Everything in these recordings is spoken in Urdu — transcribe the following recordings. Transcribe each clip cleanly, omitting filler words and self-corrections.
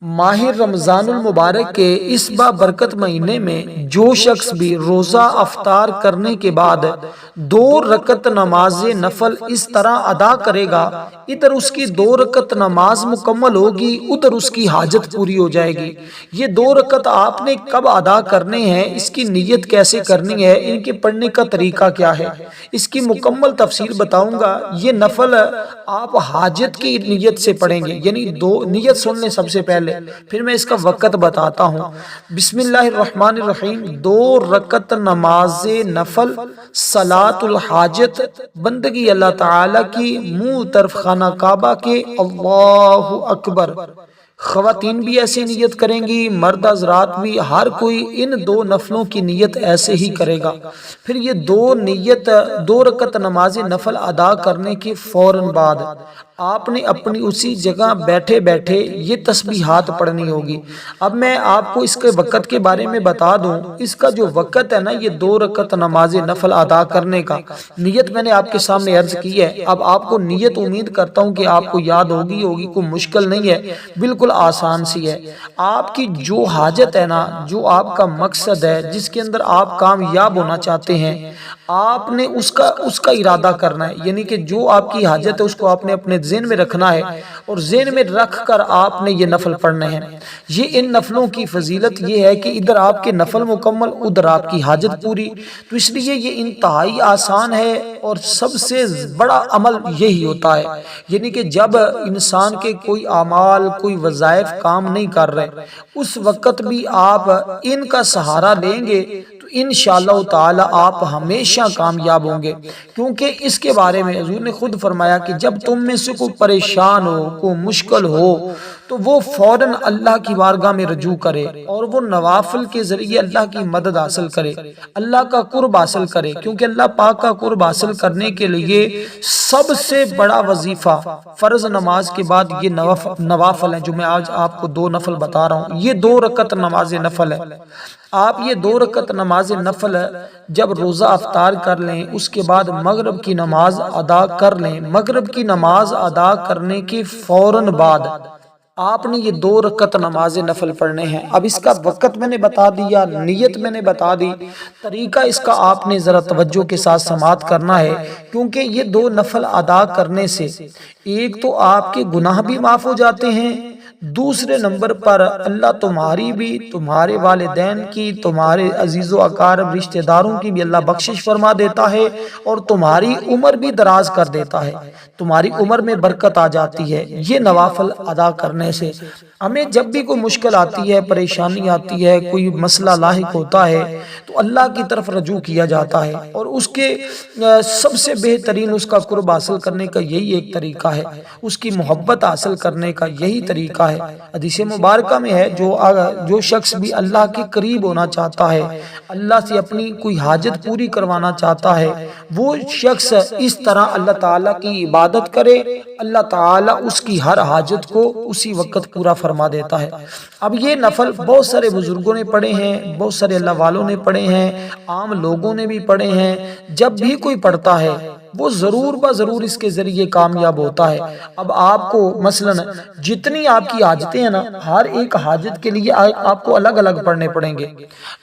ماہ رمضان المبارک کے اس بابرکت مہینے میں جو شخص بھی روزہ افطار کرنے کے بعد 2 رکعت نماز نفل اس طرح ادا کرے گا، ادھر اس کی 2 رکعت نماز مکمل ہوگی، ادھر اس کی حاجت پوری ہو جائے گی۔ یہ 2 رکعت آپ نے کب ادا کرنے ہیں، اس کی نیت کیسے کرنی ہے، ان کے پڑھنے کا طریقہ کیا ہے، اس کی مکمل تفصیل بتاؤں گا۔ یہ نفل آپ حاجت کی نیت سے پڑھیں گے، یعنی نیت سن لیں سب سے پہلے، پھر میں اس کا وقت بتاتا ہوں۔ بسم اللہ الرحمن الرحیم۔ 2 رکعت نماز نفل صلاۃ الحاجت، بندگی اللہ تعالی کی، منہ طرف خانہ کعبہ کے، اللہ اکبر۔ خواتین بھی ایسے نیت کریں گی، مرد حضرات بھی، ہر کوئی ان 2 نفلوں کی نیت ایسے ہی کرے گا۔ پھر یہ 2 رکعت نماز نفل ادا کرنے کے فوراً بعد آپ نے اپنی اسی جگہ بیٹھے بیٹھے یہ تسبیحات پڑھنی ہوگی۔ اب میں آپ کو اس کے وقت کے بارے میں بتا دوں، اس کا جو وقت ہے نا، یہ 2 رکعت نماز نفل ادا کرنے کا، نیت میں نے آپ کے سامنے عرض کی ہے۔ اب آپ کو نیت امید کرتا ہوں کہ آپ کو یاد ہوگی کوئی مشکل نہیں ہے، بالکل آسان سی ہے۔ آپ کی جو حاجت ہے نا، جو آپ کا مقصد ہے، جس کے اندر آپ کامیاب ہونا چاہتے ہیں، آپ نے اس کا ارادہ کرنا ہے، یعنی کہ جو آپ کی حاجت ہے اس کو آپ نے اپنے ذہن میں رکھنا ہے، اور ذہن میں رکھ کر آپ نے یہ نفل پڑھنے ہیں۔ یہ ان نفلوں کی فضیلت یہ ہے کہ ادھر آپ کے نفل مکمل، ادھر آپ کی حاجت پوری، تو اس لیے یہ انتہائی آسان ہے، اور سب سے بڑا عمل یہی ہوتا ہے، یعنی کہ جب انسان کے کوئی اعمال، کوئی وظائف کام نہیں کر رہے، اس وقت بھی آپ ان کا سہارا لیں گے تو انشاءاللہ تعالی آپ ہمیشہ کامیاب ہوں گے۔ کیونکہ اس کے بارے میں حضور نے خود فرمایا کہ جب تم میں سے کوئی پریشان ہو، کوئی مشکل ہو، تو وہ فوراً اللہ کی بارگاہ میں رجوع کرے، اور وہ نوافل کے ذریعے اللہ کی مدد حاصل کرے، اللہ کا قرب حاصل کرے۔ کیونکہ اللہ پاک کا قرب حاصل کرنے کے لیے سب سے بڑا وظیفہ فرض نماز کے بعد یہ نوافل ہیں، جو میں آج آپ کو 2 نفل بتا رہا ہوں۔ یہ 2 رکعت نماز نفل ہے۔ آپ یہ 2 رکعت نماز نفل جب روزہ افطار کر لیں، اس کے بعد مغرب کی نماز ادا کر لیں۔ مغرب کی نماز ادا کرنے کے فوراً بعد آپ نے یہ 2 رکعت نماز نفل پڑھنے ہیں۔ اب اس کا وقت میں نے بتا دیا، نیت میں نے بتا دی، طریقہ اس کا آپ نے ذرا توجہ کے ساتھ سماعت کرنا ہے، کیونکہ یہ 2 نفل ادا کرنے سے ایک تو آپ کے گناہ بھی معاف ہو جاتے ہیں، دوسرے نمبر پر اللہ تمہاری بھی، تمہارے والدین کی، تمہارے عزیز و اقارب رشتہ داروں کی بھی اللہ بخشش فرما دیتا ہے، اور تمہاری عمر بھی دراز کر دیتا ہے، تمہاری عمر میں برکت آ جاتی ہے یہ نوافل ادا کرنے سے۔ ہمیں جب بھی کوئی مشکل آتی ہے، پریشانی آتی ہے، کوئی مسئلہ لاحق ہوتا ہے، تو اللہ کی طرف رجوع کیا جاتا ہے، اور اس کے سب سے بہترین اس کا قرب حاصل کرنے کا یہی ایک طریقہ ہے، اس کی محبت حاصل کرنے کا یہی طریقہ ہے۔ حدیث مبارکہ میں ہے جو شخص بھی اللہ کے قریب ہونا چاہتا ہے، اللہ سے اپنی کوئی حاجت پوری کروانا چاہتا ہے، وہ شخص اس طرح اللہ تعالیٰ کی عبادت کرے، اللہ تعالیٰ اس کی ہر حاجت کو اسی وقت پورا فرما دیتا ہے۔ اب یہ نفل بہت سارے بزرگوں نے پڑھے ہیں، بہت سارے اللہ والوں نے پڑھے ہیں، عام لوگوں نے بھی پڑھے ہیں۔ جب بھی کوئی پڑھتا ہے وہ ضرور ضرور اس کے ذریعے کامیاب ہوتا ہے۔ اب آپ کو مثلا جتنی آپ کی حاجتیں ہیں نا، ہر ایک حاجت کے لیے آپ کو الگ الگ پڑھنے پڑیں گے،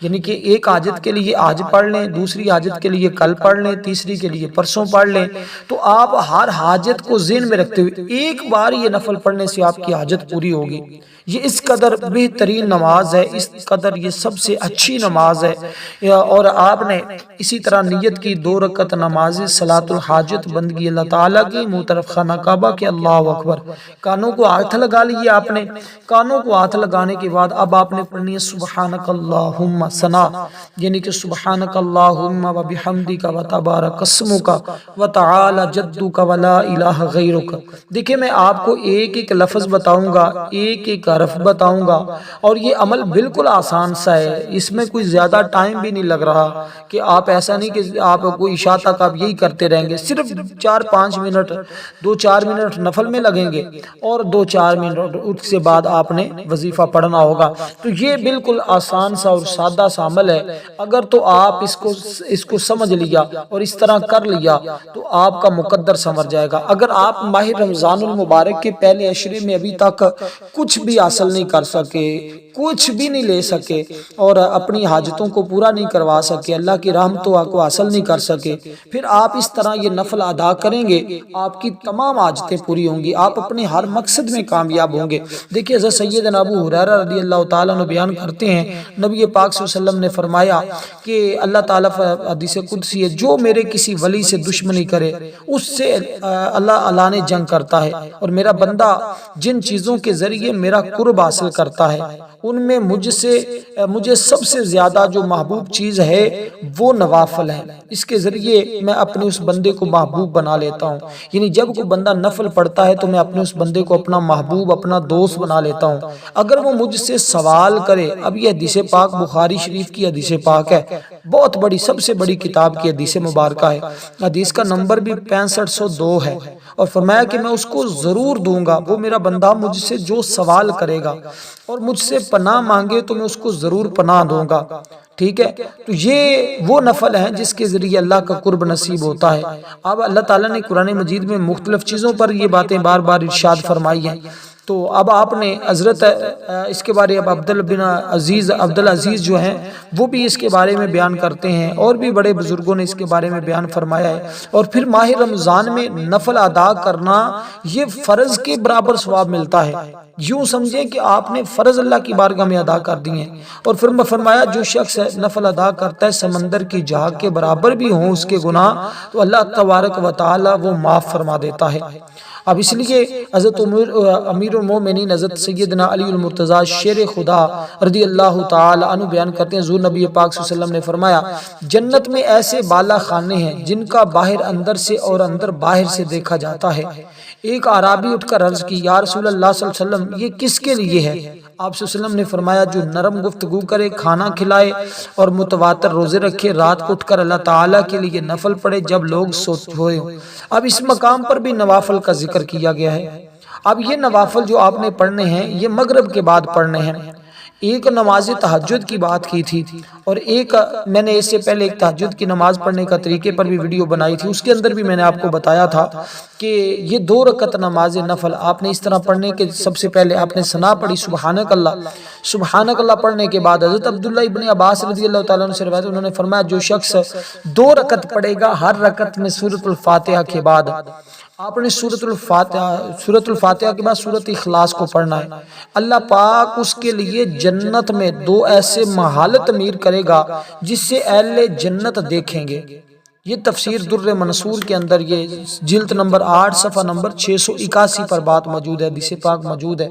یعنی کہ ایک حاجت کے لیے آج پڑھ لیں، دوسری حاجت کے لیے کل پڑھ لیں، تیسری کے لیے پرسوں پڑھ لیں، تو آپ ہر حاجت کو ذہن میں رکھتے ہوئے ایک بار یہ نفل پڑھنے سے آپ کی حاجت پوری ہوگی۔ یہ اس قدر بہترین نماز ہے، اس قدر یہ سب سے اچھی نماز ہے، اور آپ نے اسی طرح نیت کی 2 رکعت نماز صلاۃ الحاجت، بندگی اللہ تعالیٰ کی، منہ طرف خانہ کعبہ کے، اللہ اکبر۔ کانوں کو ہاتھ لگا لیے آپ نے، کانوں کو ہاتھ لگانے کے بعد اب آپ نے پڑھنی ہے سبحانک اللہم ثنا، یعنی کہ سبحانک اللہم و بحمدک و تبارک اسمک و تعالی جدک و لا الہ غیرک۔ دیکھیں میں آپ کو ایک ایک لفظ بتاؤں گا، ایک ایک حرف بتاؤں گا، اور یہ عمل بالکل آسان سا ہے، اس میں کوئی زیادہ ٹائم بھی نہیں لگ رہا، کہ آپ ایسا نہیں کہ آپ کوئی عشاء تک آپ یہی کرتے رہیں گے۔ جائیں گے، صرف 4-5 منٹ 2-4 منٹ نفل میں لگیں گے اور 2-4 منٹ اس سے بعد آپ نے وظیفہ پڑھنا ہوگا۔ تو یہ بالکل آسان سا اور سادہ سا عمل ہے، اگر تو آپ اس کو سمجھ لیا اور اس طرح کر لیا تو آپ کا مقدر سنور جائے گا۔ اگر آپ ماہ رمضان المبارک کے پہلے عشرے میں ابھی تک کچھ بھی حاصل نہیں کر سکے، کچھ بھی نہیں لے سکے اور اپنی حاجتوں کو پورا نہیں کروا سکے، اللہ کی رحمتوں کو حاصل نہیں کر سکے، پھر آپ اس طرح یہ نفل ادا کریں گے، آپ کی تمام حاجتیں پوری ہوں گی، آپ اپنے ہر مقصد میں کامیاب ہوں گے۔ دیکھیے حضرت سیدنا ابو ہریرہ رضی اللہ تعالیٰ عنہ بیان کرتے ہیں، نبی پاک صلی اللہ علیہ وسلم نے فرمایا کہ اللہ تعالیٰ حدیث قدسی ہے، جو میرے کسی ولی سے دشمنی کرے اس سے اللہ نے جنگ کرتا ہے، اور میرا بندہ جن چیزوں کے ذریعے میرا قرب حاصل کرتا ہے ان میں مجھے سب سے زیادہ جو محبوب چیز ہے وہ نوافل ہے، اس کے ذریعے میں اپنے اس بندے کو محبوب بنا لیتا ہوں۔ یعنی جب کوئی بندہ نفل پڑھتا ہے تو میں اپنے اس بندے کو اپنا محبوب، اپنا دوست بنا لیتا ہوں۔ اگر وہ مجھ سے سوال کرے، اب یہ حدیث پاک بخاری شریف کی حدیث پاک ہے، بہت بڑی، سب سے بڑی کتاب کی حدیث مبارکہ ہے، حدیث کا نمبر بھی 6502 ہے، اور فرمایا کہ میں اس کو ضرور دوں گا، وہ میرا بندہ مجھ سے جو سوال کرے گا اور مجھ سے پناہ مانگے تو میں اس کو ضرور پناہ دوں گا۔ ٹھیک ہے، تو یہ وہ نفل ہیں جس کے ذریعے اللہ کا قرب نصیب ہوتا ہے۔ اب اللہ تعالیٰ نے قرآن مجید میں مختلف چیزوں پر یہ باتیں بار بار ارشاد فرمائی ہیں، تو اب آپ نے حضرت اس کے بارے اب عبدالعزیز جو ہیں وہ بھی اس کے بارے میں بیان کرتے ہیں، اور بھی بڑے بزرگوں نے اس کے بارے میں بیان فرمایا ہے۔ اور پھر ماہ رمضان میں نفل ادا کرنا یہ فرض کے برابر ثواب ملتا ہے، یوں سمجھیں کہ آپ نے فرض اللہ کی بارگاہ میں ادا کر دیے ہیں۔ اور پھر فرمایا جو شخص نفل ادا کرتا ہے سمندر کی جھاگ کے برابر بھی ہوں اس کے گناہ تو اللہ تبارک و تعالی وہ معاف فرما دیتا ہے۔ اب اس لیے حضرت امیر المومنین حضرت سیدنا علی المرتضیٰ شیر خدا رضی اللہ تعالی عنہ بیان کرتے ہیں، حضور نبی پاک صلی اللہ علیہ وسلم نے فرمایا جنت میں ایسے بالا خانے ہیں جن کا باہر اندر سے اور اندر باہر سے دیکھا جاتا ہے۔ ایک اعرابی اٹھ کر عرض کی، یا رسول اللہ صلی اللہ علیہ وسلم یہ کس کے لیے ہے؟ آپ صلی اللہ علیہ وسلم نے فرمایا جو نرم گفتگو کرے، کھانا کھلائے اور متواتر روزے رکھے، رات کو اٹھ کر اللہ تعالیٰ کے لیے نفل پڑھے جب لوگ سوئے ہوں۔ اب اس مقام پر بھی نوافل کا ذکر کیا گیا ہے۔ اب یہ نوافل جو آپ نے پڑھنے ہیں یہ مغرب کے بعد پڑھنے ہیں۔ ایک نماز تہجد کی بات کی تھی، اور ایک میں نے اس سے پہلے ایک تہجد کی نماز پڑھنے کا طریقے پر بھی ویڈیو بنائی تھی، اس کے اندر بھی میں نے آپ کو بتایا تھا کہ یہ 2 رکعت نماز نفل آپ نے اس طرح پڑھنے کے سب سے پہلے آپ نے ثنا پڑھی سبحانک اللہ، سبحانک اللہ پڑھنے کے بعد حضرت عبداللہ ابن عباس رضی اللہ تعالیٰ عنہ سے روایت، انہوں نے فرمایا جو شخص 2 رکعت پڑھے گا ہر رکعت میں سورۃ الفاتحہ کے بعد آپ نے سورۃ الفاتحہ کے بعد سورۃ اخلاص کو پڑھنا ہے، اللہ پاک اس کے لیے جنت میں 2 ایسے محال تعمیر کرے گا جس سے اہل جنت دیکھیں گے۔ یہ تفسیر در منصور کے اندر یہ جلد نمبر 8 صفحہ نمبر 681 پر بات موجود ہے، حدیث پاک موجود ہے۔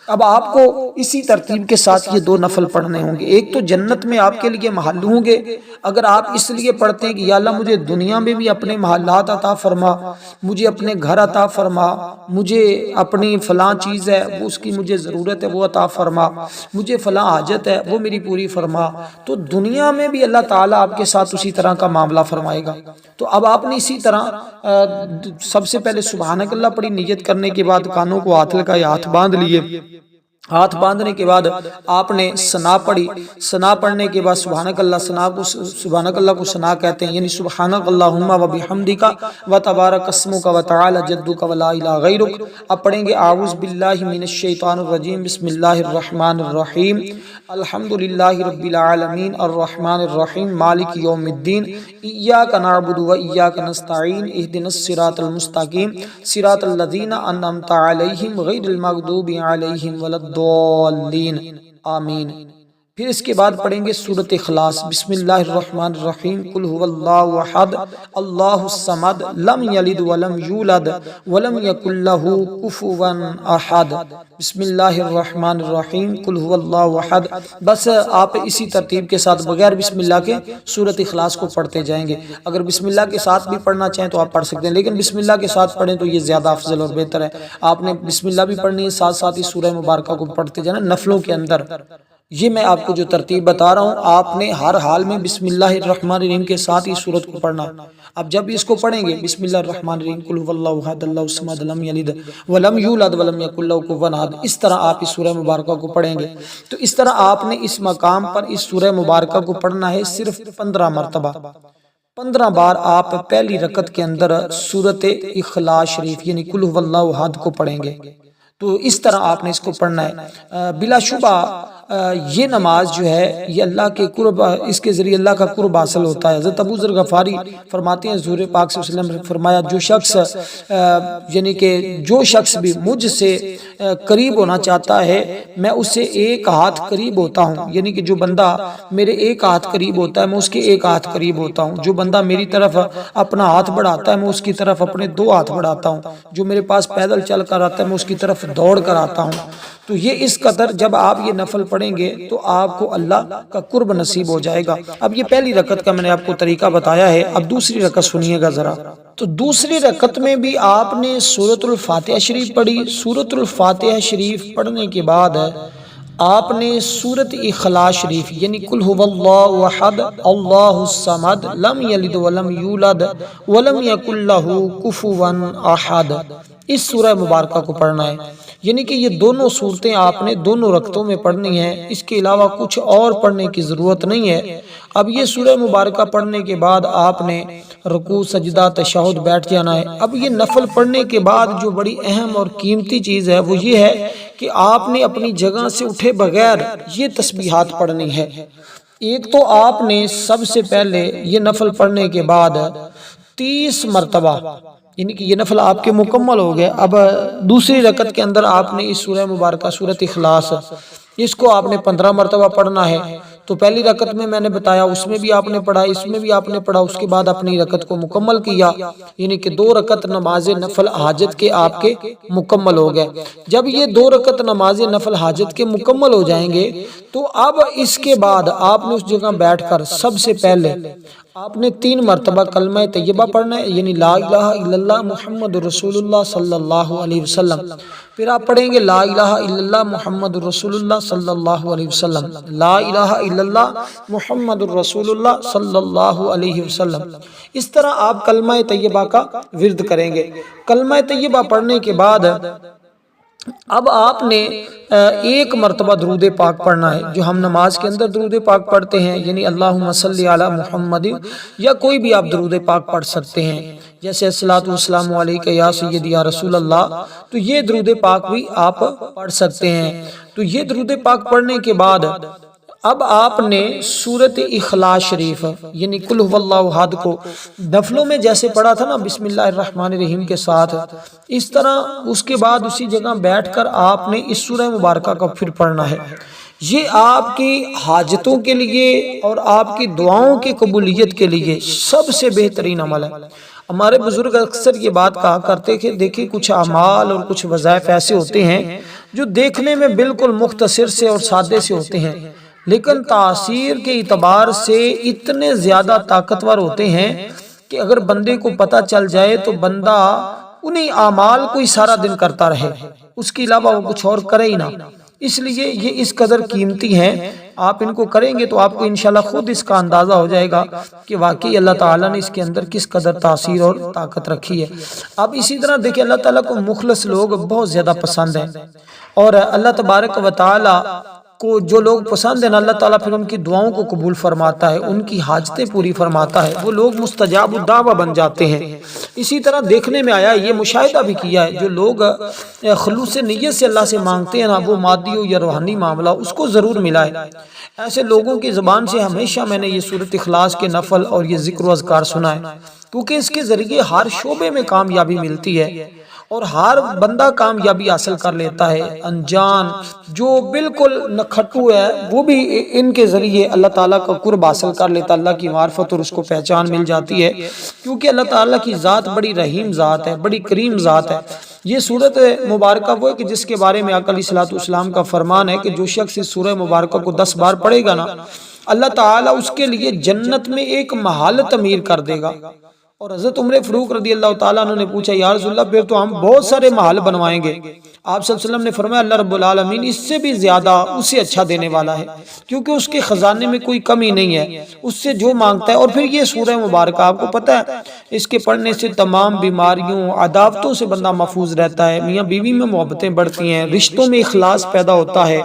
اب آپ کو اسی ترتیب کے ساتھ یہ 2 نفل پڑھنے ہوں گے۔ ایک تو جنت میں آپ کے لیے محل ہوں گے، اگر آپ اس لیے پڑھتے ہیں کہ یا اللہ مجھے دنیا میں بھی اپنے محلات عطا فرما، مجھے اپنے گھر عطا فرما، مجھے اپنی فلاں چیز ہے وہ اس کی مجھے ضرورت ہے وہ عطا فرما، مجھے فلاں حاجت ہے وہ میری پوری فرما، تو دنیا میں بھی اللہ تعالیٰ آپ کے ساتھ اسی طرح کا معاملہ فرمائے گا۔ تو اب آپ نے اسی طرح سب سے پہلے سبحانک اللہ پڑھی، نیت کرنے کے بعد کانوں کو ہاتھ لگائے، ہاتھ باندھ لیے، ہاتھ باندھنے کے بعد آپ نے ثنا پڑھی، ثنا پڑھنے کے بعد سبحانک اللہ، سبحانک اللہ کو ثنا کہتے ہیں، یعنی سبحانک اللہم و بحمدک و تبارک اسمک و تعالی جدک و لا الہ غیرک۔ اب پڑھیں گے اعوذ باللہ من الشیطان الرجیم، بسم اللہ الرحمن الرحیم، الحمدللہ رب العالمین الرحمن الرحیم مالک یوم الدین، ایاک نعبد و ایاک نستعین، اہدنا الصراط المستقیم صراط الذین انعمت علیہم غیر المغضوب علیہم ولا الضالین، آمین۔ پھر اس کے بعد پڑھیں گے سورۃ اخلاص، بسم اللہ الرحمن الرحیم، قل هو اللہ احد اللہ الصمد لم یلد ولم یولد ولم یکن له کفوا احد، بسم اللہ الرحمن الرحیم، قل هو اللہ احد۔ بس آپ اسی ترتیب کے ساتھ بغیر بسم اللہ کے سورۃ اخلاص کو پڑھتے جائیں گے۔ اگر بسم اللہ کے ساتھ بھی پڑھنا چاہیں تو آپ پڑھ سکتے ہیں، لیکن بسم اللہ کے ساتھ پڑھیں تو یہ زیادہ افضل اور بہتر ہے۔ آپ نے بسم اللہ بھی پڑھنی ہے، ساتھ ساتھ ہی سورہ مبارکہ کو پڑھتے جانا نفلوں کے اندر، یہ میں آپ کو جو ترتیب بتا رہا ہوں، آپ نے ہر حال میں بسم اللہ الرحمن الرحیم کے ساتھ اس سورت کو پڑھنا۔ اب جب اس کو پڑھیں گے بسم اللہ الرحمن الرحیم قل هو اللہ احد اللہ الصمد لم یلد ولم یولد ولم یکن لہ کفوا احد، اس طرح آپ اس سورہ مبارکہ کو پڑھیں گے تو اس طرح آپ نے اس مقام پر اس سورہ مبارکہ کو پڑھنا ہے صرف 15 مرتبہ۔ 15 بار آپ پہلی رکعت کے اندر سورت اخلاص شریف یعنی قل هو اللہ احد کو پڑھیں گے۔ تو اس طرح آپ نے اس کو پڑھنا ہے۔ بلا شبہ یہ نماز جو ہے یہ اللہ کے قرب، اس کے ذریعے اللہ کا قرب حاصل ہوتا ہے۔ حضرت ابو ذر غفاری فرماتے ہیں حضور پاک صلی اللہ علیہ وسلم نے فرمایا جو شخص یعنی کہ جو شخص بھی مجھ سے قریب ہونا چاہتا ہے میں اس سے ایک ہاتھ قریب ہوتا ہوں، یعنی کہ جو بندہ میرے ایک ہاتھ قریب ہوتا ہے میں اس کے ایک ہاتھ قریب ہوتا ہوں، جو بندہ میری طرف اپنا ہاتھ بڑھاتا ہے میں اس کی طرف اپنے 2 ہاتھ بڑھاتا ہوں، جو میرے پاس پیدل چل کر آتا ہے میں اس کی طرف دوڑ کر آتا ہوں۔ تو یہ اس قدر جب آپ یہ نفل پڑھیں گے تو آپ کو اللہ کا قرب نصیب ہو جائے گا۔ اب یہ پہلی رکعت کا میں نے آپ کو طریقہ بتایا ہے، اب دوسری رکعت سنیے گا ذرا۔ تو دوسری رکعت میں بھی آپ نے سورۃ الفاتحہ شریف پڑھی۔ سورۃ الفاتحہ شریف پڑھنے کے بعد آپ نے سورۃ اخلاص شریف یعنی قل هو اللہ احد اللہ الصمد لم یلد ولم یولد ولم یکن لہ کفوا احد، اس سورہ مبارکہ کو پڑھنا ہے۔ یعنی کہ یہ دونوں صورتیں آپ نے دونوں رکعتوں میں پڑھنی ہیں، اس کے علاوہ کچھ اور پڑھنے کی ضرورت نہیں ہے۔ اب یہ سورہ مبارکہ پڑھنے کے بعد آپ نے رکوع سجدہ تشہد بیٹھ جانا ہے۔ اب یہ نفل پڑھنے کے بعد جو بڑی اہم اور قیمتی چیز ہے وہ یہ ہے کہ آپ نے اپنی جگہ سے اٹھے بغیر یہ تسبیحات پڑھنی ہے۔ ایک تو آپ نے سب سے پہلے یہ نفل پڑھنے کے بعد 30 مرتبہ، یعنی کہ یہ نفل آپ کے مکمل ہو گئے۔ اب دوسری رکعت کے اندر آپ نے اس سورہ مبارکہ سورۃ اخلاص اس کو آپ نے 15 مرتبہ پڑھنا ہے۔ تو پہلی رکعت میں نے بتایا اس میں بھی آپ نے پڑھا، اس میں بھی آپ نے پڑھا، اس کے بعد اپنی رکعت کو مکمل کیا، یعنی کہ 2 رکعت نماز نفل حاجت کے آپ کے مکمل ہو گئے۔ جب یہ 2 رکعت نماز نفل حاجت کے مکمل ہو جائیں گے تو اب اس کے بعد آپ نے اس جگہ بیٹھ کر سب سے پہلے آپ نے 3 مرتبہ کلمہ طیبہ پڑھنا ہے، یعنی لا الہ الا اللہ محمد رسول اللہ صلی اللہ علیہ وسلم۔ پھر آپ پڑھیں گے لا الہ الا اللہ محمد رسول اللہ صلی اللہ علیہ وسلم، لا الہ الا اللہ محمد رسول اللہ صلی اللہ علیہ وسلم۔ اس طرح آپ کلمہ طیبہ کا ورد کریں گے۔ کلمہ طیبہ پڑھنے کے بعد اب آپ نے 1 مرتبہ درود پاک پڑھنا ہے، جو ہم نماز کے اندر درود پاک پڑھتے ہیں، یعنی اللہم صلی علی محمد، یا کوئی بھی آپ درود پاک پڑھ سکتے ہیں، جیسے الصلاۃ والسلام علیک یا سیدی یا رسول اللہ، تو یہ درود پاک بھی آپ پڑھ سکتے ہیں۔ تو یہ درود پاک پڑھنے کے بعد اب آپ نے سورۃ اخلاص شریف یعنی قل هو اللہ احد کو نفلوں میں جیسے پڑھا تھا نا بسم اللہ الرحمن الرحیم کے ساتھ، اس طرح اس کے بعد اسی جگہ بیٹھ کر آپ نے اس سورہ مبارکہ کا پھر پڑھنا ہے۔ یہ آپ کی حاجتوں کے لیے اور آپ کی دعاؤں کی قبولیت کے لیے سب سے بہترین عمل ہے۔ ہمارے بزرگ اکثر یہ بات کہا کرتے کہ دیکھیں کچھ اعمال اور کچھ وظائف ایسے ہوتے ہیں جو دیکھنے میں بالکل مختصر سے اور سادے سے ہوتے ہیں، لیکن تاثیر کے اعتبار سے اتنے زیادہ طاقتور ہوتے ہیں کہ اگر بندے کو پتہ چل جائے تو بندہ انہی اعمال کو ہی سارا دن کرتا رہے، اس کے علاوہ وہ کچھ اور کرے ہی نہ۔ اس لیے یہ اس قدر قیمتی ہیں، آپ ان کو کریں گے تو آپ کو انشاءاللہ خود اس کا اندازہ ہو جائے گا کہ واقعی اللہ تعالیٰ نے اس کے اندر کس قدر تاثیر اور طاقت رکھی ہے۔ اب اسی طرح دیکھیں اللہ تعالیٰ کو مخلص لوگ بہت زیادہ پسند ہیں، اور اللہ تبارک و تعالیٰ کو جو لوگ پسند ہیں اللہ تعالیٰ پھر ان کی دعاؤں کو قبول فرماتا ہے، ان کی حاجتیں پوری فرماتا ہے، وہ لوگ مستجاب الدعوہ بن جاتے ہیں۔ اسی طرح دیکھنے میں آیا، یہ مشاہدہ بھی کیا ہے، جو لوگ خلوص نیت سے اللہ سے مانگتے ہیں نا، وہ مادی ہو یا روحانی معاملہ اس کو ضرور ملا ہے۔ ایسے لوگوں کی زبان سے ہمیشہ میں نے یہ سورۃ اخلاص کے نفل اور یہ ذکر و اذکار سنا ہے، کیونکہ اس کے ذریعے ہر شعبے میں کامیابی ملتی ہے اور ہر بندہ کامیابی حاصل کر لیتا ہے۔ انجان جو بالکل نکھٹو ہے وہ بھی ان کے ذریعے اللہ تعالیٰ کا قرب حاصل کر لیتا، اللہ کی معرفت اور اس کو پہچان مل جاتی ہے، کیونکہ اللہ تعالیٰ کی ذات بڑی رحیم ذات ہے، بڑی کریم ذات ہے۔ یہ سورۃ مبارکہ وہ ہے کہ جس کے بارے میں آقا علیہ الصلوۃ والسلام کا فرمان ہے کہ جو شخص اس سورہ مبارکہ کو 10 بار پڑھے گا نا، اللہ تعالیٰ اس کے لیے جنت میں ایک محل تعمیر کر دے گا، اور حضرت عمر فاروق رضی اللہ تعالیٰ عنہ نے پوچھا یا رسول اللہ پھر تو ہم بہت سارے محل بنوائیں گے۔ آپ صلی اللہ علیہ وسلم نے فرمایا اللہ رب العالمین اس سے بھی زیادہ اسے اچھا دینے والا ہے، کیونکہ اس کے خزانے میں کوئی کمی نہیں ہے، اس سے جو مانگتا ہے۔ اور پھر یہ سورہ مبارکہ آپ کو پتہ ہے اس کے پڑھنے سے تمام بیماریوں عداوتوں سے بندہ محفوظ رہتا ہے، میاں بیوی میں محبتیں بڑھتی ہیں، رشتوں میں اخلاص پیدا ہوتا ہے،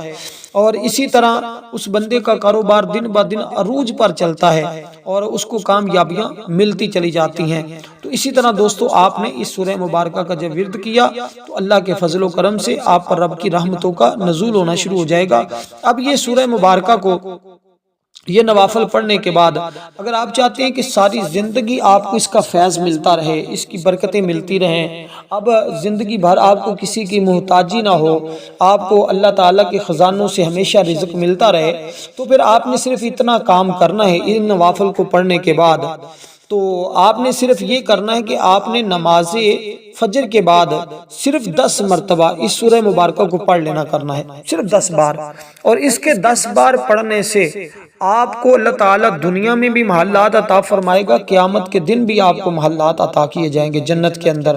اور اسی طرح اس بندے کا کاروبار دن بہ دن عروج پر چلتا ہے اور اس کو کامیابیاں ملتی چلی جاتی ہیں۔ تو اسی طرح دوستو آپ نے اس سورہ مبارکہ کا جب ورد کیا تو اللہ کے فضل و کرم سے آپ پر رب کی رحمتوں کا نزول ہونا شروع ہو جائے گا۔ اب یہ سورہ مبارکہ کو یہ نوافل پڑھنے کے بعد اگر آپ چاہتے ہیں کہ ساری زندگی آپ کو اس کا فیض ملتا رہے، اس کی برکتیں ملتی رہیں، اب زندگی بھر آپ کو کسی کی محتاجی نہ ہو، آپ کو اللہ تعالیٰ کے خزانوں سے ہمیشہ رزق ملتا رہے، تو پھر آپ نے صرف اتنا کام کرنا ہے ان نوافل کو پڑھنے کے بعد۔ تو آپ نے صرف یہ کرنا ہے کہ آپ نے نماز فجر کے بعد صرف 10 مرتبہ اس سورہ مبارکہ کو پڑھ لینا کرنا ہے، صرف 10 بار، اور اس کے 10 بار پڑھنے سے آپ کو اللہ تعالیٰ دنیا میں بھی محلات عطا فرمائے گا، قیامت کے دن بھی آپ کو محلات عطا کیے جائیں گے جنت کے اندر۔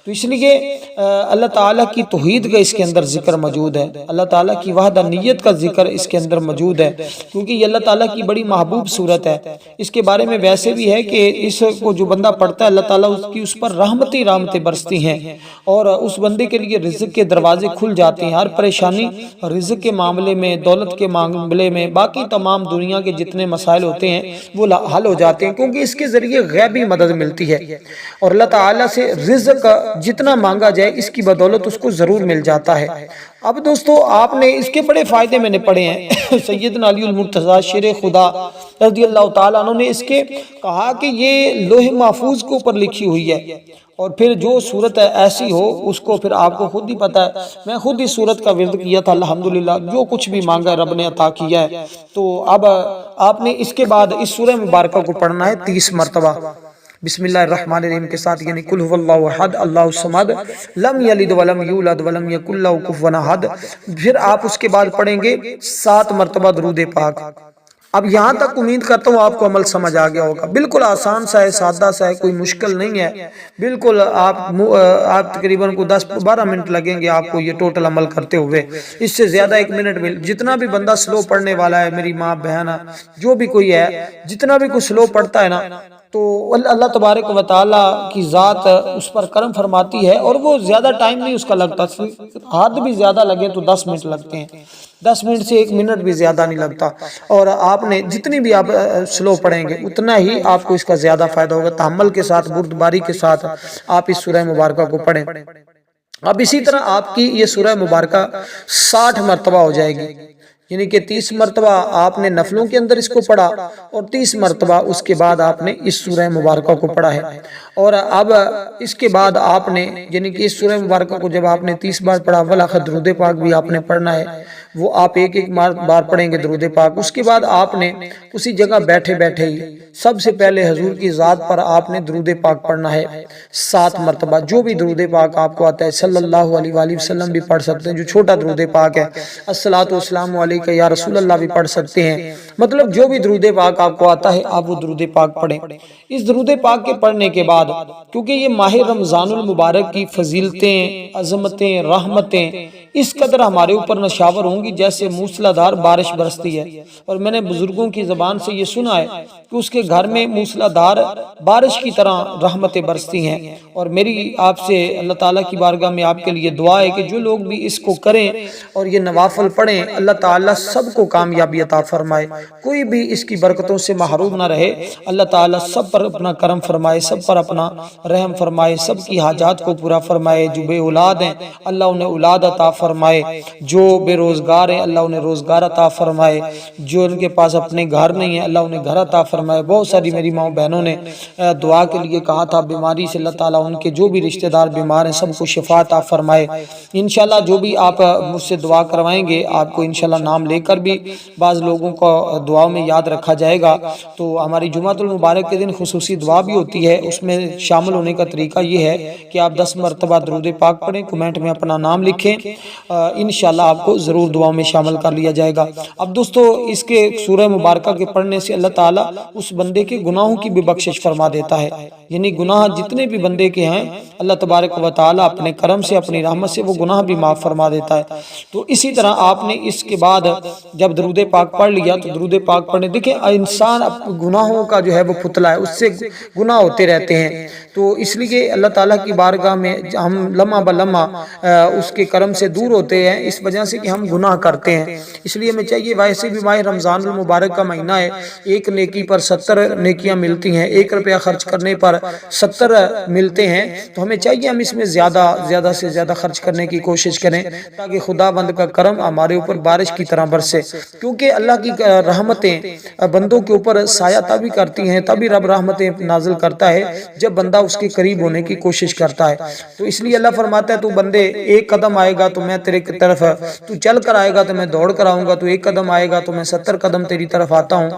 تو اس لیے اللہ تعالیٰ کی توحید کا اس کے اندر ذکر موجود ہے، اللہ تعالیٰ کی وحدانیت کا ذکر اس کے اندر موجود ہے، کیونکہ یہ اللہ تعالیٰ کی بڑی محبوب صورت ہے۔ اس کے بارے میں ویسے بھی ہے کہ اس کو جو بندہ پڑھتا ہے اللہ تعالیٰ اس پر رحمتیں برستی ہیں اور اس بندے کے لیے رزق کے دروازے کھل جاتے ہیں، ہر پریشانی رزق کے معاملے میں، دولت کے معاملے میں، باقی تمام دنیا کے جتنے مسائل ہوتے ہیں وہ حل ہو جاتے ہیں، کیونکہ اس کے ذریعے غیبی مدد ملتی ہے اور اللہ تعالیٰ سے رزق جتنا مانگا جائے اس کی بدولت اس کو ضرور مل جاتا ہے۔ اب دوستو آپ نے اس کے بڑے فائدے میں نے پڑھے ہیں۔ سیدنا علی المرتضیٰ شیر خدا رضی اللہ تعالیٰ عنہ نے اس کے کہا کہ یہ لوح محفوظ کے اوپر لکھی ہوئی ہے، اور پھر جو صورت ایسی ہو اس کو پھر آپ کو خود ہی پتا ہے، میں خود ہی صورت کا ورد کیا تھا، الحمدللہ جو کچھ بھی مانگا رب نے عطا کیا ہے۔ تو اب آپ نے اس کے بعد اس سورہ مبارکہ کو پڑھنا ہے 30 مرتبہ بسم اللہ الرحمن الرحیم کے ساتھ، یعنی قل هو اللہ احد اللہ الصمد لم یلد ولم یولد ولم یکن لہ کفوا احد۔ پھر آپ اس کے بعد پڑھیں گے 7 مرتبہ درود پاک۔ اب یہاں تک امید کرتا ہوں آپ کو عمل سمجھ آ گیا ہوگا، بالکل آسان سا ہے، سادہ سا ہے، کوئی مشکل نہیں ہے، بالکل آپ تقریباً کو 10-12 منٹ لگیں گے آپ کو یہ ٹوٹل عمل کرتے ہوئے، اس سے زیادہ 1 منٹ میں۔ جتنا بھی بندہ سلو پڑھنے والا ہے، میری ماں بہن جو بھی کوئی ہے، جتنا بھی کوئی سلو پڑھتا ہے نا، تو اللہ تبارک و تعالیٰ کی ذات اس پر کرم فرماتی ہے اور وہ زیادہ ٹائم نہیں اس کا لگتا، حد بھی زیادہ لگے تو 10 منٹ لگتے ہیں، 10 منٹ سے 1 منٹ بھی زیادہ نہیں لگتا، اور آپ نے جتنی بھی آپ سلو پڑھیں گے اتنا ہی آپ کو اس کا زیادہ فائدہ ہوگا۔ تحمل کے ساتھ، بردباری کے ساتھ آپ اس سورہ مبارکہ کو پڑھیں۔ اب اسی طرح آپ کی یہ سورہ مبارکہ 60 مرتبہ ہو جائے گی، یعنی کہ 30 مرتبہ آپ نے نفلوں کے اندر اس کو پڑھا اور 30 مرتبہ اس کے بعد آپ نے اس سورہ مبارکہ کو پڑھا ہے۔ اور اب اس کے بعد آپ نے یعنی کہ اس سورہ مبارکہ کو جب آپ نے 30 بار پڑھا، وَلَقَدْ درود پاک بھی آپ نے پڑھنا ہے، وہ آپ ایک بار پڑھیں گے درود پاک۔ اس کے بعد آپ نے اسی جگہ بیٹھے بیٹھے ہی سب سے پہلے حضور کی ذات پر آپ نے درود پاک پڑھنا ہے 7 مرتبہ۔ جو بھی درود پاک آپ کو آتا ہے، صلی اللہ علیہ وآلہ وسلم بھی پڑھ سکتے ہیں، جو چھوٹا درود پاک ہے، الصلاۃ والسلام علیکہ یا رسول اللہ بھی پڑھ سکتے ہیں، مطلب جو بھی درود پاک آپ کو آتا ہے آپ وہ درود پاک پڑھیں۔ اس درود پاک کے پڑھنے کے بعد کیونکہ یہ ماہ رمضان المبارک کی فضیلتیں، عظمتیں، رحمتیں اس قدر ہمارے اوپر نشاور ہوں گی جیسے موسلادھار بارش برستی ہے، اور میں نے بزرگوں کی زبان سے یہ سنا ہے کہ اس کے گھر میں موسلادھار بارش کی طرح رحمتیں برستی ہیں۔ اور میری آپ سے اللہ تعالیٰ کی بارگاہ میں آپ کے لیے دعا ہے کہ جو لوگ بھی اس کو کریں اور یہ نوافل پڑھیں، اللہ تعالیٰ سب کو کامیابی عطا فرمائے، کوئی بھی اس کی برکتوں سے محروم نہ رہے، اللہ تعالیٰ سب پر اپنا کرم فرمائے، سب پر اپنا رحم فرمائے، سب کی حاجات کو پورا فرمائے۔ جو بے اولاد ہیں اللہ انہیں اولاد عطا فرمائے، جو بے روزگار ہیں اللہ انہیں روزگار عطا فرمائے، جو ان کے پاس اپنے گھر نہیں ہیں اللہ انہیں گھر عطا فرمائے۔ بہت ساری میری ماں بہنوں نے دعا کے لیے کہا تھا، بیماری سے اللہ تعالیٰ ان کے جو بھی رشتہ دار بیمار ہیں سب کو شفا عطا فرمائے۔ انشاءاللہ جو بھی آپ مجھ سے دعا کروائیں گے آپ کو انشاءاللہ نام لے کر بھی بعض لوگوں کو دعاؤں میں یاد رکھا جائے گا۔ تو ہماری جمعۃ المبارک کے دن خصوصی دعا بھی ہوتی ہے، اس میں شامل ہونے کا طریقہ یہ ہے کہ آپ 10 مرتبہ درود پاک پڑھیں، کمنٹ میں اپنا نام لکھیں، انشاءاللہ آپ کو ضرور دعاؤں میں شامل کر لیا جائے گا۔ اب دوستو اس کے سورہ مبارکہ کے پڑھنے سے اللہ تعالیٰ اس بندے کے گناہوں کی بھی بخشش فرما دیتا ہے، یعنی گناہ جتنے بھی بندے کے ہیں اللہ تبارک و تعالیٰ اپنے کرم سے اپنی رحمت سے وہ گناہ بھی معاف فرما دیتا ہے۔ تو اسی طرح آپ نے اس کے بعد جب درود پاک پڑھ لیا تو درود پاک پڑھنے، دیکھیں انسان گناہوں کا جو ہے وہ پتلا ہے، اس سے گناہ ہوتے رہتے ہیں، تو اس لیے اللہ تعالیٰ کی بارگاہ میں ہم لمحہ بلمحہ اس کے کرم سے دور ہوتے ہیں اس وجہ سے کہ ہم گناہ کرتے ہیں۔ اس لیے ہمیں چاہیے، ویسے بھی ماہ رمضان المبارک کا مہینہ ہے، ایک نیکی پر 70 نیکیاں ملتی ہیں، 1 روپیہ خرچ کرنے پر 70 ملتے ہیں، تو ہمیں چاہیے ہم اس میں زیادہ سے زیادہ خرچ کرنے کی کوشش کریں تاکہ خدا بند کا کرم ہمارے اوپر بارش کی طرح برسے، کیونکہ اللہ کی رحمتیں بندوں کے اوپر سایہ تبھی کرتی ہیں، تبھی رب رحمتیں نازل کرتا ہے جب بندہ اس کے قریب ہونے کی کوشش کرتا ہے۔ تو اس لیے اللہ فرماتا ہے تو بندے 1 قدم آئے گا تو میں تیرے کی طرف، تو چل کر آئے گا تو میں دوڑ کر آؤں گا، تو 1 قدم آئے گا تو میں 70 قدم تیری طرف آتا ہوں،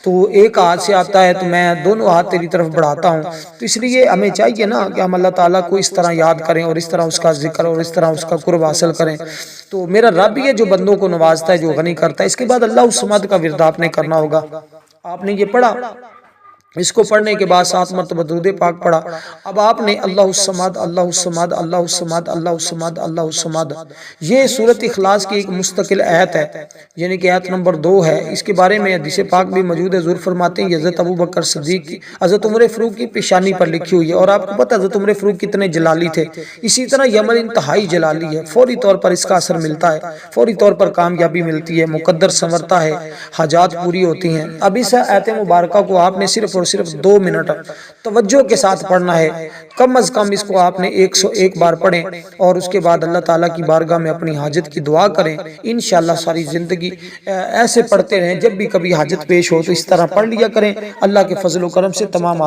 تو 1 ہاتھ سے آتا ہے تو میں دونوں ہاتھ تیری طرف بڑھاتا ہوں۔ تو اس لیے ہمیں چاہیے نا کہ ہم اللہ تعالیٰ کو اس طرح یاد کریں اور اس طرح اس کا ذکر اور اس طرح اس کا قرب حاصل کریں۔ تو میرا رب یہ جو بندوں کو نوازتا ہے، جو غنی کرتا ہے، اس کے بعد اللہ الصمد کا ورد آپ نے کرنا ہوگا۔ آپ نے یہ پڑھا، اس کو پڑھنے کے بعد 7 مرتبہ درود پاک پڑھا، اب آپ نے اللہ الصمد اللہ الصمد اللہ الصمد اللہ الصمد اللہ الصمد، یہ سورۃ اخلاص کی ایک مستقل آیت ہے، یعنی کہ آیت نمبر 2 ہے۔ اس کے بارے میں حدیث پاک بھی موجود ہے، حضور فرماتے ہیں حضرت ابو بکر صدیق کی، حضرت عمر فاروق کی پیشانی پر لکھی ہوئی ہے، اور آپ کو پتہ حضرت عمر فاروق کتنے جلالی تھے، اسی طرح یہ عمل انتہائی جلالی ہے، فوری طور پر اس کا اثر ملتا ہے، فوری طور پر کامیابی ملتی ہے، مقدر سنورتا ہے، حاجات پوری ہوتی ہیں۔ اب اس آیت مبارکہ کو آپ نے صرف 2 منٹ توجہ کے ساتھ پڑھنا ہے، کم از کم اس کو آپ نے 101 بار پڑھیں، اور اس کے بعد اللہ تعالیٰ کی بارگاہ میں اپنی حاجت کی دعا کریں۔ انشاءاللہ ساری زندگی ایسے پڑھتے رہیں، جب بھی کبھی حاجت پیش ہو تو اس طرح پڑھ لیا کریں، اللہ کے فضل و کرم سے تمام